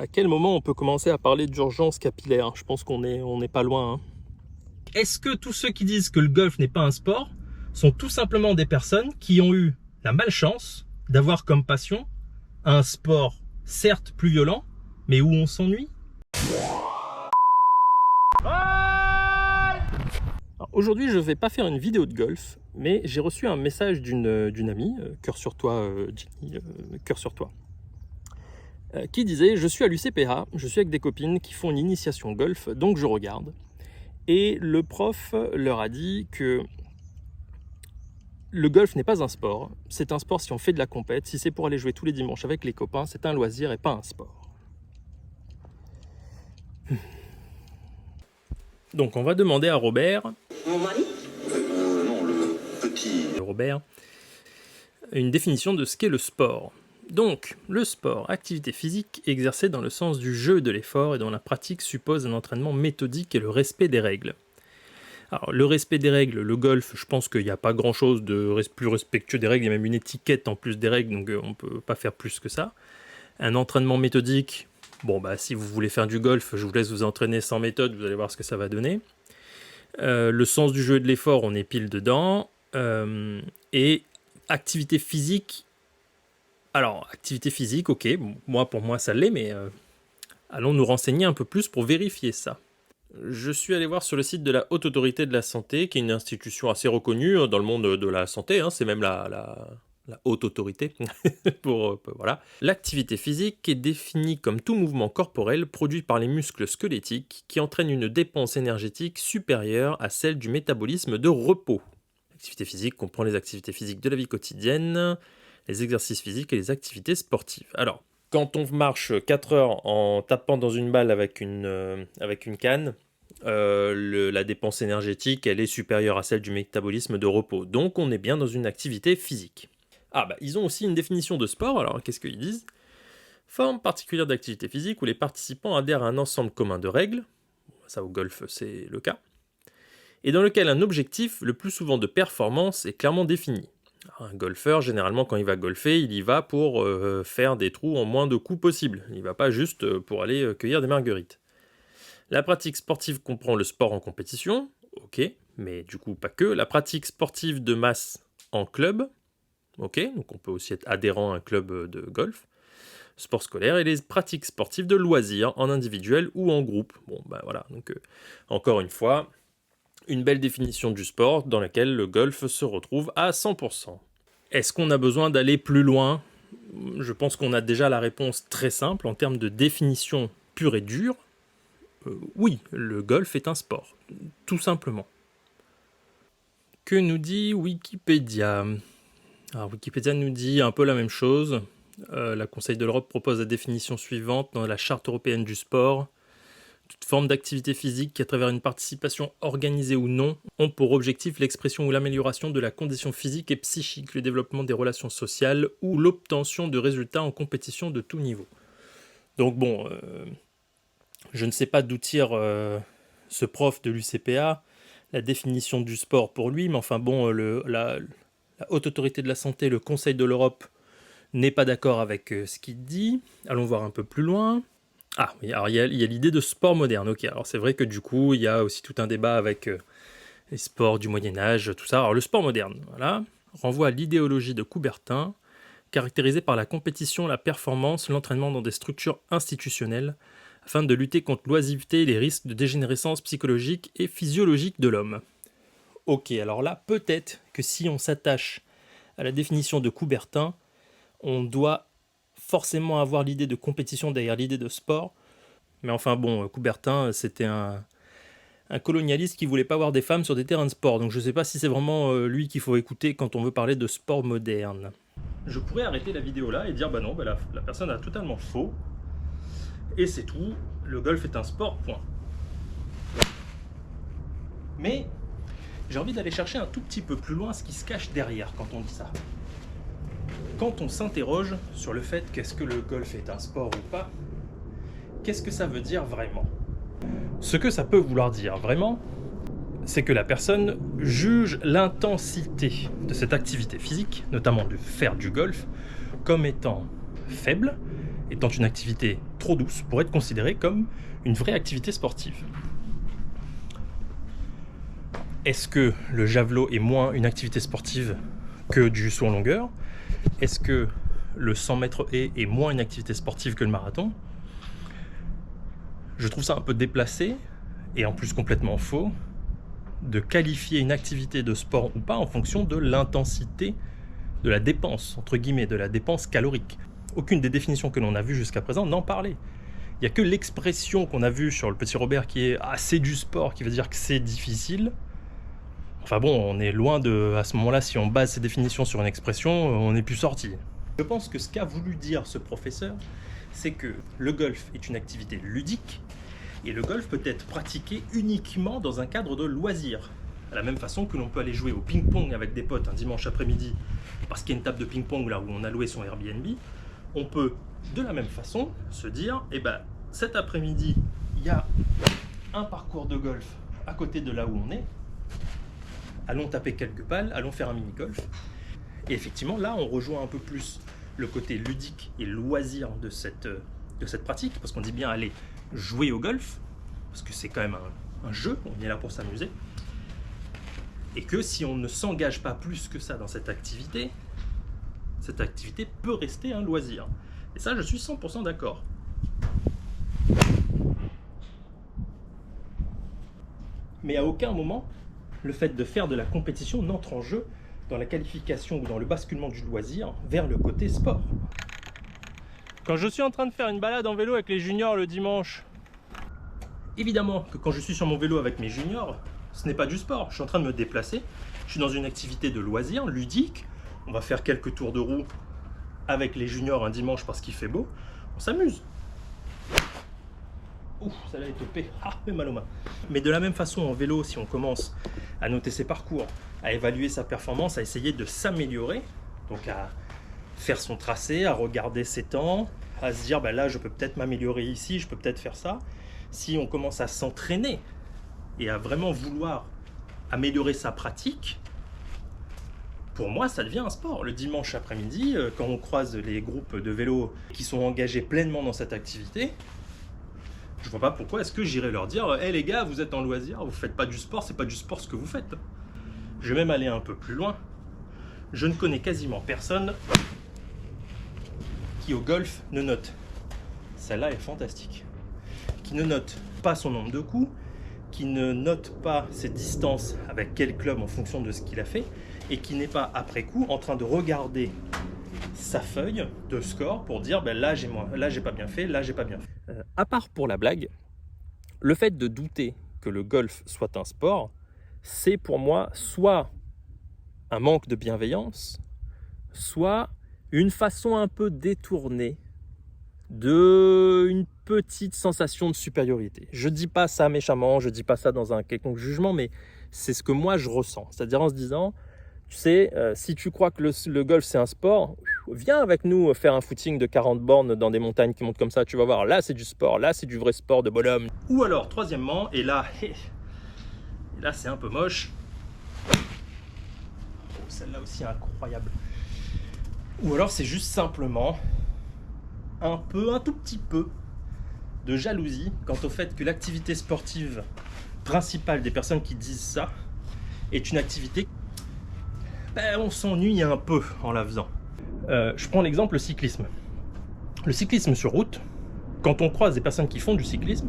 À quel moment on peut commencer à parler d'urgence capillaire? Je pense qu'on n'est pas loin. Hein. Est-ce que tous ceux qui disent que le golf n'est pas un sport sont tout simplement des personnes qui ont eu la malchance d'avoir comme passion un sport certes plus violent, mais où on s'ennuie? Aujourd'hui, je ne vais pas faire une vidéo de golf, mais j'ai reçu un message d'une amie, cœur sur toi, Jenny, cœur sur toi, qui disait « Je suis à l'UCPA, je suis avec des copines qui font une initiation golf, donc je regarde. » Et le prof leur a dit que le golf n'est pas un sport. C'est un sport si on fait de la compète, si c'est pour aller jouer tous les dimanches avec les copains, c'est un loisir et pas un sport. Donc on va demander à Robert, Mon mari? Non, le petit. Robert, une définition de ce qu'est le sport. Donc, le sport, activité physique exercée dans le sens du jeu et de l'effort et dont la pratique suppose un entraînement méthodique et le respect des règles. Alors, le respect des règles, le golf, je pense qu'il n'y a pas grand-chose de plus respectueux des règles, il y a même une étiquette en plus des règles, donc on ne peut pas faire plus que ça. Un entraînement méthodique, bon bah si vous voulez faire du golf, je vous laisse vous entraîner sans méthode, vous allez voir ce que ça va donner. Le sens du jeu et de l'effort, on est pile dedans. Et activité physique, alors activité physique, ok, pour moi ça l'est, mais allons nous renseigner un peu plus pour vérifier ça. Je suis allé voir sur le site de la Haute Autorité de la Santé, qui est une institution assez reconnue dans le monde de la santé, hein, c'est même la haute autorité. Voilà. L'activité physique est définie comme tout mouvement corporel produit par les muscles squelettiques qui entraîne une dépense énergétique supérieure à celle du métabolisme de repos. L'activité physique comprend les activités physiques de la vie quotidienne, les exercices physiques et les activités sportives. Alors, quand on marche 4 heures en tapant dans une balle avec une canne, la dépense énergétique, elle est supérieure à celle du métabolisme de repos. Donc, on est bien dans une activité physique. Ah bah, ils ont aussi une définition de sport, alors qu'est-ce qu'ils disent? Forme particulière d'activité physique où les participants adhèrent à un ensemble commun de règles, ça au golf c'est le cas, et dans lequel un objectif, le plus souvent de performance, est clairement défini. Alors, un golfeur, généralement quand il va golfer, il y va pour faire des trous en moins de coups possible, il ne va pas juste pour aller cueillir des marguerites. La pratique sportive comprend le sport en compétition, ok, mais du coup pas que, la pratique sportive de masse en club, ok, donc on peut aussi être adhérent à un club de golf, sport scolaire et les pratiques sportives de loisirs en individuel ou en groupe. Bon, ben voilà, donc encore une fois, une belle définition du sport dans laquelle le golf se retrouve à 100%. Est-ce qu'on a besoin d'aller plus loin? Je pense qu'on a déjà la réponse très simple en termes de définition pure et dure. Oui, le golf est un sport, tout simplement. Que nous dit Wikipédia? Alors, Wikipédia nous dit un peu la même chose. La Conseil de l'Europe propose la définition suivante dans la Charte européenne du sport. Toute forme d'activité physique qui, à travers une participation organisée ou non, ont pour objectif l'expression ou l'amélioration de la condition physique et psychique, le développement des relations sociales ou l'obtention de résultats en compétition de tout niveau. Donc bon, je ne sais pas d'où tire ce prof de l'UCPA la définition du sport pour lui, mais enfin bon, la Haute Autorité de la Santé, le Conseil de l'Europe, n'est pas d'accord avec ce qu'il dit. Allons voir un peu plus loin. Ah oui, alors il y a l'idée de sport moderne. Ok, alors c'est vrai que du coup, il y a aussi tout un débat avec les sports du Moyen-Âge, tout ça. Alors le sport moderne, voilà, renvoie à l'idéologie de Coubertin, caractérisée par la compétition, la performance, l'entraînement dans des structures institutionnelles, afin de lutter contre l'oisiveté et les risques de dégénérescence psychologique et physiologique de l'homme. Ok, alors là, peut-être que si on s'attache à la définition de Coubertin, on doit forcément avoir l'idée de compétition derrière l'idée de sport. Mais enfin bon, Coubertin, c'était un colonialiste qui voulait pas voir des femmes sur des terrains de sport. Donc je sais pas si c'est vraiment lui qu'il faut écouter quand on veut parler de sport moderne. Je pourrais arrêter la vidéo là et dire bah non, bah la personne a totalement faux. Et c'est tout, le golf est un sport, point. Mais j'ai envie d'aller chercher un tout petit peu plus loin ce qui se cache derrière quand on dit ça. Quand on s'interroge sur le fait qu'est-ce que le golf est un sport ou pas, qu'est-ce que ça veut dire vraiment? Ce que ça peut vouloir dire vraiment, c'est que la personne juge l'intensité de cette activité physique, notamment de faire du golf, comme étant faible, étant une activité trop douce pour être considérée comme une vraie activité sportive. Est-ce que le javelot est moins une activité sportive que du saut en longueur? Est-ce que le 100 mètres haies est moins une activité sportive que le marathon? Je trouve ça un peu déplacé et en plus complètement faux de qualifier une activité de sport ou pas en fonction de l'intensité de la dépense, entre guillemets, de la dépense calorique. Aucune des définitions que l'on a vues jusqu'à présent n'en parlait. Il n'y a que l'expression qu'on a vue sur le petit Robert qui est « ah, c'est du sport », qui veut dire que c'est difficile. Enfin bon, on est loin de... À ce moment-là, si on base ces définitions sur une expression, on n'est plus sorti. Je pense que ce qu'a voulu dire ce professeur, c'est que le golf est une activité ludique et le golf peut être pratiqué uniquement dans un cadre de loisir. À la même façon que l'on peut aller jouer au ping-pong avec des potes un dimanche après-midi parce qu'il y a une table de ping-pong là où on a loué son Airbnb, on peut de la même façon se dire, eh ben, cet après-midi, il y a un parcours de golf à côté de là où on est, allons taper quelques balles, allons faire un mini-golf. Et effectivement, là, on rejoint un peu plus le côté ludique et loisir de cette pratique, parce qu'on dit bien aller jouer au golf, parce que c'est quand même un jeu, on est là pour s'amuser, et que si on ne s'engage pas plus que ça dans cette activité peut rester un loisir. Et ça, je suis 100% d'accord. Mais à aucun moment, le fait de faire de la compétition n'entre en jeu dans la qualification ou dans le basculement du loisir vers le côté sport. Quand je suis en train de faire une balade en vélo avec les juniors le dimanche, évidemment que quand je suis sur mon vélo avec mes juniors, ce n'est pas du sport. Je suis en train de me déplacer, je suis dans une activité de loisir, ludique. On va faire quelques tours de roue avec les juniors un dimanche parce qu'il fait beau. On s'amuse. Ouh, ça l'a étopé. Ah, fait mal aux mains. Mais de la même façon, en vélo, si on commence à noter ses parcours, à évaluer sa performance, à essayer de s'améliorer, donc à faire son tracé, à regarder ses temps, à se dire, ben là, je peux peut-être m'améliorer ici, je peux peut-être faire ça. Si on commence à s'entraîner et à vraiment vouloir améliorer sa pratique, pour moi, ça devient un sport. Le dimanche après-midi, quand on croise les groupes de vélo qui sont engagés pleinement dans cette activité, je vois pas pourquoi est-ce que j'irais leur dire « Hey les gars, vous êtes en loisir, vous faites pas du sport, c'est pas du sport ce que vous faites. » Je vais même aller un peu plus loin. Je ne connais quasiment personne qui au golf ne note. Celle-là est fantastique. Qui ne note pas son nombre de coups, qui ne note pas ses distances avec quel club en fonction de ce qu'il a fait, et qui n'est pas après coup en train de regarder sa feuille de score pour dire ben là j'ai pas bien fait, là j'ai pas bien fait. À part pour la blague, le fait de douter que le golf soit un sport, c'est pour moi soit un manque de bienveillance, soit une façon un peu détournée d'une petite sensation de supériorité. Je dis pas ça méchamment, je dis pas ça dans un quelconque jugement, mais c'est ce que moi je ressens. C'est-à-dire en se disant, tu sais, si tu crois que le golf c'est un sport, viens avec nous faire un footing de 40 bornes dans des montagnes qui montent comme ça, tu vas voir, là c'est du sport, là c'est du vrai sport de bonhomme. Ou alors, troisièmement, et là c'est un peu moche, celle-là aussi incroyable, ou alors c'est juste simplement un tout petit peu de jalousie quant au fait que l'activité sportive principale des personnes qui disent ça est une activité on s'ennuie un peu en la faisant. Je prends l'exemple le cyclisme. Le cyclisme sur route, quand on croise des personnes qui font du cyclisme,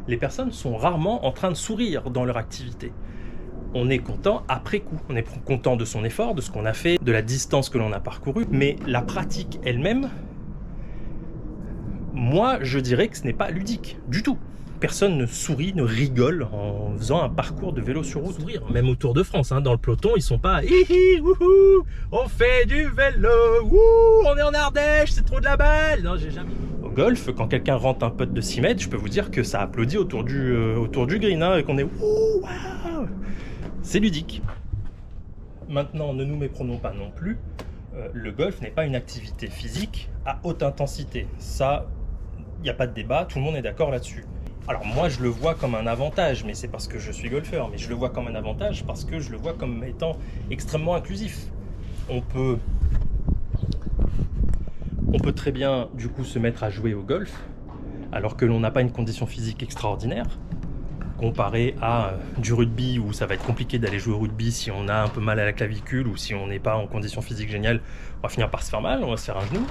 les personnes sont rarement en train de sourire dans leur activité. On est content après coup, on est content de son effort, de ce qu'on a fait, de la distance que l'on a parcourue, mais la pratique elle-même, moi je dirais que ce n'est pas ludique du tout. Personne ne sourit, ne rigole en faisant un parcours de vélo sur route. Sourire, même au Tour de France, hein, dans le peloton, ils sont pas hihi, wouhou, on fait du vélo, wouh, on est en Ardèche, c'est trop de la balle. Non, j'ai jamais. Au golf, quand quelqu'un rentre un putt de 6 mètres, je peux vous dire que ça applaudit autour du green, hein, et qu'on est wouh, waouh. C'est ludique. Maintenant, ne nous méprenons pas non plus. Le golf n'est pas une activité physique à haute intensité. Ça, il n'y a pas de débat, tout le monde est d'accord là-dessus. Alors moi je le vois comme un avantage, mais c'est parce que je suis golfeur, mais je le vois comme un avantage parce que je le vois comme étant extrêmement inclusif. On peut très bien du coup se mettre à jouer au golf alors que l'on n'a pas une condition physique extraordinaire, comparé à du rugby où ça va être compliqué d'aller jouer au rugby si on a un peu mal à la clavicule ou si on n'est pas en condition physique géniale, on va finir par se faire mal, on va se faire un genou.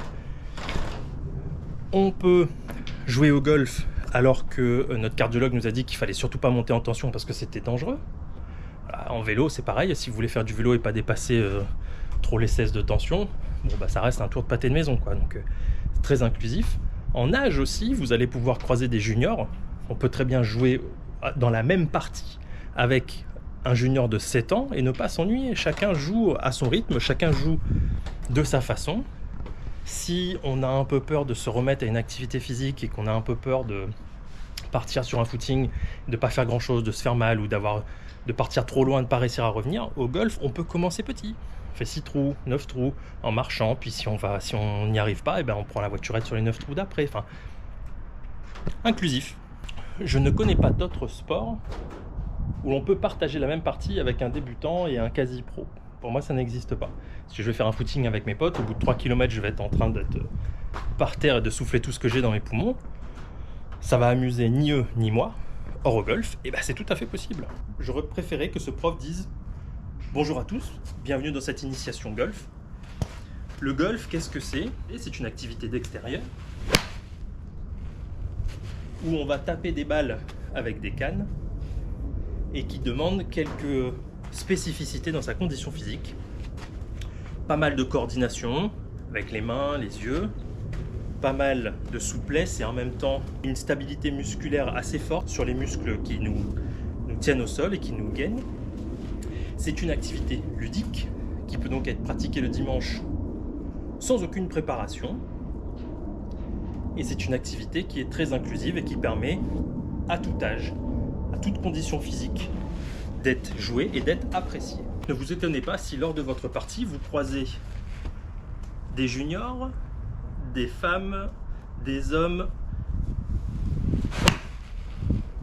On peut jouer au golf alors que notre cardiologue nous a dit qu'il fallait surtout pas monter en tension parce que c'était dangereux. Voilà, en vélo, c'est pareil, si vous voulez faire du vélo et pas dépasser trop les 16 de tension, bon, bah, ça reste un tour de pâté de maison, quoi. Donc c'est très inclusif. En âge aussi, vous allez pouvoir croiser des juniors. On peut très bien jouer dans la même partie avec un junior de 7 ans et ne pas s'ennuyer. Chacun joue à son rythme, chacun joue de sa façon. Si on a un peu peur de se remettre à une activité physique et qu'on a un peu peur de partir sur un footing, de ne pas faire grand chose, de se faire mal ou de partir trop loin, de ne pas réussir à revenir, au golf, on peut commencer petit. On fait 6 trous, 9 trous en marchant, puis si on n'y arrive pas, et ben on prend la voiturette sur les 9 trous d'après. Enfin, inclusif. Je ne connais pas d'autres sports où l'on peut partager la même partie avec un débutant et un quasi-pro. Pour moi, ça n'existe pas. Si je vais faire un footing avec mes potes, au bout de 3 km, je vais être en train d'être par terre et de souffler tout ce que j'ai dans mes poumons. Ça va amuser ni eux ni moi. Or au golf, et ben c'est tout à fait possible. J'aurais préféré que ce prof dise « Bonjour à tous, bienvenue dans cette initiation golf. Le golf, qu'est-ce que c'est ? C'est une activité d'extérieur où on va taper des balles avec des cannes et qui demande quelques spécificités dans sa condition physique. Pas mal de coordination avec les mains, les yeux, pas mal de souplesse et en même temps une stabilité musculaire assez forte sur les muscles qui nous tiennent au sol et qui nous gainent. C'est une activité ludique qui peut donc être pratiquée le dimanche sans aucune préparation. Et c'est une activité qui est très inclusive et qui permet à tout âge, à toute condition physique, d'être jouée et d'être appréciée. Ne vous étonnez pas si lors de votre partie, vous croisez des juniors, des femmes, des hommes.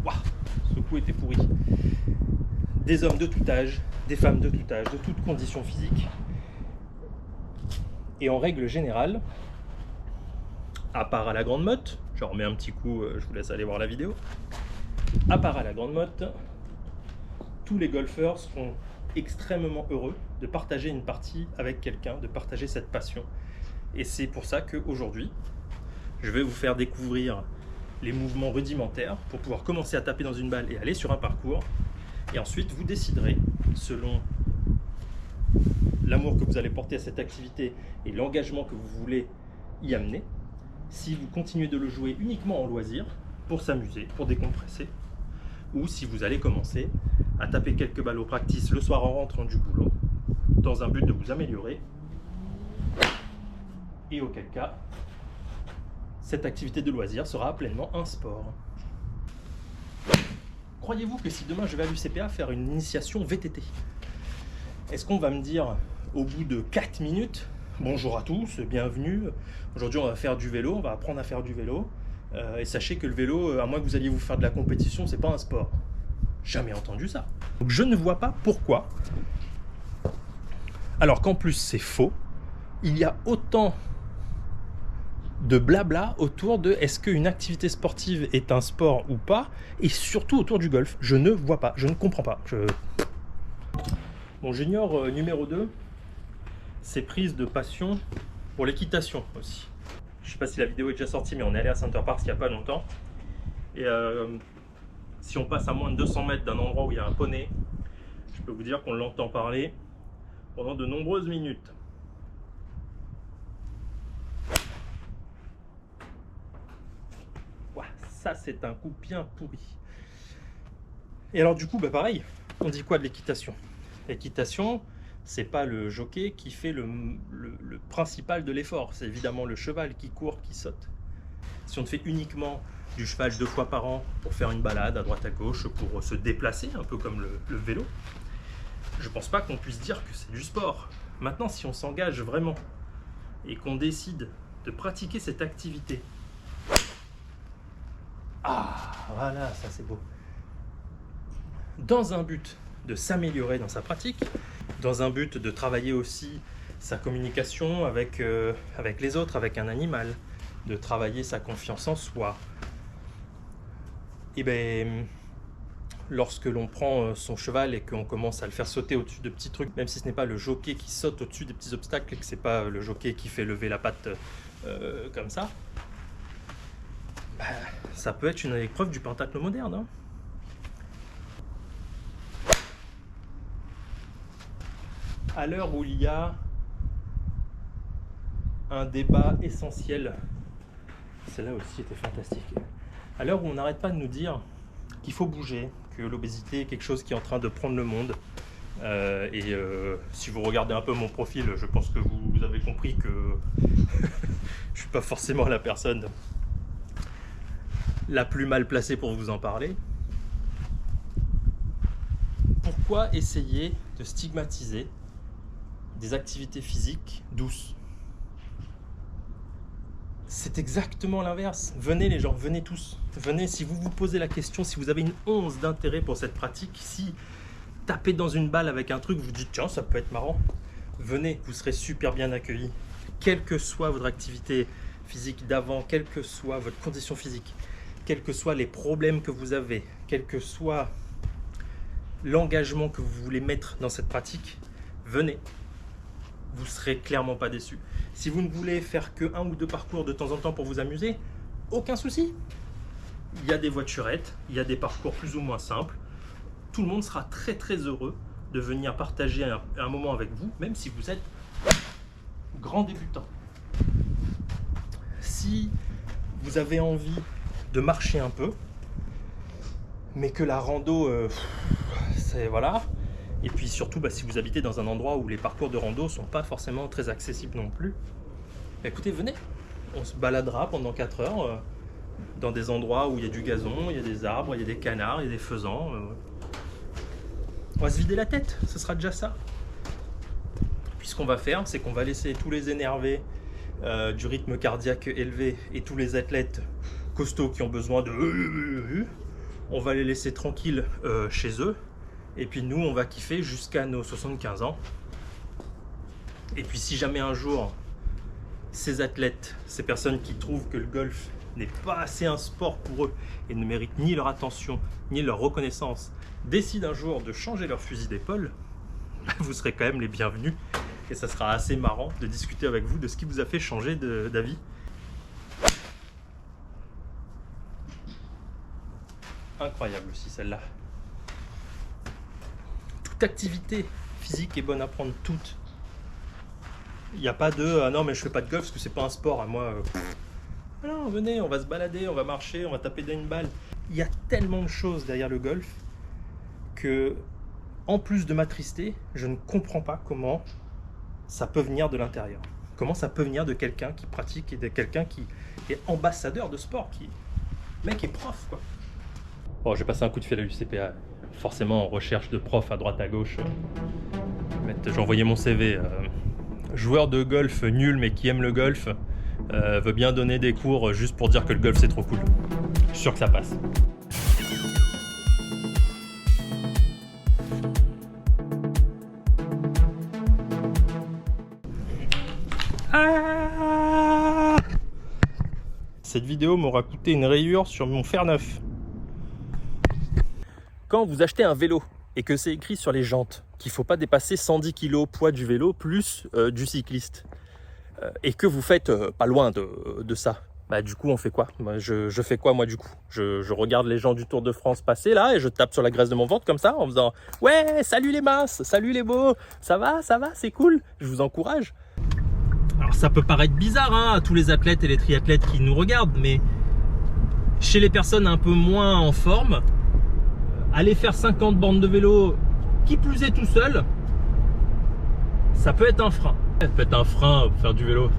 Waouh, ce coup était pourri. Des hommes de tout âge, des femmes de tout âge, de toute condition physique. Et en règle générale, à part à la Grande Motte, je remets un petit coup, je vous laisse aller voir la vidéo. À part à la Grande Motte, tous les golfeurs seront extrêmement heureux de partager une partie avec quelqu'un, de partager cette passion. Et c'est pour ça qu'aujourd'hui, je vais vous faire découvrir les mouvements rudimentaires pour pouvoir commencer à taper dans une balle et aller sur un parcours. Et ensuite, vous déciderez, selon l'amour que vous allez porter à cette activité et l'engagement que vous voulez y amener, si vous continuez de le jouer uniquement en loisir, pour s'amuser, pour décompresser, ou si vous allez commencer à taper quelques balles au practice le soir en rentrant du boulot, dans un but de vous améliorer, et auquel cas, cette activité de loisir sera pleinement un sport. Croyez-vous que si demain je vais à l'UCPA faire une initiation VTT, est-ce qu'on va me dire au bout de 4 minutes « Bonjour à tous, bienvenue, aujourd'hui on va faire du vélo, on va apprendre à faire du vélo, et sachez que le vélo, à moins que vous alliez vous faire de la compétition, c'est pas un sport. » Jamais entendu ça. Donc je ne vois pas pourquoi, alors qu'en plus c'est faux, il y a autant de blabla autour de est-ce qu'une activité sportive est un sport ou pas, et surtout autour du golf. Je ne vois pas, je ne comprends pas. Mon junior numéro 2, c'est prise de passion pour l'équitation aussi. Je ne sais pas si la vidéo est déjà sortie, mais on est allé à Center Parcs il n'y a pas longtemps. Et si on passe à moins de 200 mètres d'un endroit où il y a un poney, je peux vous dire qu'on l'entend parler pendant de nombreuses minutes. Ça c'est un coup bien pourri. Et alors du coup, bah pareil, on dit quoi de l'équitation? L'équitation, c'est pas le jockey qui fait le principal de l'effort, c'est évidemment le cheval qui court, qui saute. Si on fait uniquement du cheval 2 fois par an pour faire une balade à droite à gauche, pour se déplacer, un peu comme le vélo, je pense pas qu'on puisse dire que c'est du sport. Maintenant, si on s'engage vraiment et qu'on décide de pratiquer cette activité, ah, voilà, ça c'est beau. Dans un but de s'améliorer dans sa pratique, dans un but de travailler aussi sa communication avec les autres, avec un animal, de travailler sa confiance en soi, et ben lorsque l'on prend son cheval et qu'on commence à le faire sauter au-dessus de petits trucs, même si ce n'est pas le jockey qui saute au-dessus des petits obstacles et que c'est pas le jockey qui fait lever la patte comme ça, bah, ça peut être une épreuve du pentacle moderne. Hein. À l'heure où il y a un débat essentiel, celle-là aussi était fantastique, à l'heure où on n'arrête pas de nous dire qu'il faut bouger, que l'obésité est quelque chose qui est en train de prendre le monde, si vous regardez un peu mon profil, je pense que vous avez compris que je suis pas forcément la personne la plus mal placée pour vous en parler. Pourquoi essayer de stigmatiser des activités physiques douces? C'est exactement l'inverse. Venez les gens, venez tous. Venez, si vous vous posez la question, si vous avez une once d'intérêt pour cette pratique, si taper dans une balle avec un truc, vous dites tiens, ça peut être marrant, venez, vous serez super bien accueillis. Quelle que soit votre activité physique d'avant, quelle que soit votre condition physique, quels que soient les problèmes que vous avez, quel que soit l'engagement que vous voulez mettre dans cette pratique, venez. Vous ne serez clairement pas déçus. Si vous ne voulez faire que 1 ou 2 parcours de temps en temps pour vous amuser, aucun souci. Il y a des voiturettes, il y a des parcours plus ou moins simples. Tout le monde sera très très heureux de venir partager un moment avec vous, même si vous êtes grand débutant. Si vous avez envie de marcher un peu, mais que la rando, c'est voilà. Et puis surtout, si vous habitez dans un endroit où les parcours de rando sont pas forcément très accessibles non plus, écoutez, venez, on se baladera pendant 4 heures dans des endroits où il y a du gazon, il y a des arbres, il y a des canards, il y a des faisans. On va se vider la tête, ce sera déjà ça. Puis ce qu'on va faire, c'est qu'on va laisser tous les énervés du rythme cardiaque élevé et tous les athlètes costauds qui ont besoin de... On va les laisser tranquilles chez eux. Et puis nous, on va kiffer jusqu'à nos 75 ans. Et puis si jamais un jour, ces athlètes, ces personnes qui trouvent que le golf n'est pas assez un sport pour eux et ne méritent ni leur attention, ni leur reconnaissance, décident un jour de changer leur fusil d'épaule, vous serez quand même les bienvenus. Et ça sera assez marrant de discuter avec vous de ce qui vous a fait changer d'avis. Incroyable aussi celle-là. Toute activité physique est bonne à prendre, toute. Il n'y a pas de ah non mais je fais pas de golf parce que c'est pas un sport à moi. Non, venez, on va se balader, on va marcher, on va taper dans une balle. Il y a tellement de choses derrière le golf que, en plus de m'attrister, je ne comprends pas comment ça peut venir de l'intérieur. Comment ça peut venir de quelqu'un qui pratique et de quelqu'un qui est ambassadeur de sport, qui le mec est prof quoi. Bon, j'ai passé un coup de fil à l'UCPA. Forcément en recherche de prof à droite à gauche. J'ai envoyé mon CV. Joueur de golf nul mais qui aime le golf, veut bien donner des cours juste pour dire que le golf c'est trop cool. Je suis sûr que ça passe. Cette vidéo m'aura coûté une rayure sur mon fer neuf. Quand vous achetez un vélo et que c'est écrit sur les jantes qu'il ne faut pas dépasser 110 kg poids du vélo plus du cycliste et que vous faites pas loin de ça, du coup on fait quoi? Je fais quoi moi du coup? Je regarde les gens du Tour de France passer là et je tape sur la graisse de mon ventre comme ça en faisant ouais salut les minces, salut les beaux, ça va, c'est cool, je vous encourage. Alors ça peut paraître bizarre à tous les athlètes et les triathlètes qui nous regardent, mais chez les personnes un peu moins en forme, aller faire 50 bornes de vélo, qui plus est tout seul, ça peut être un frein. Ça peut être un frein pour faire du vélo,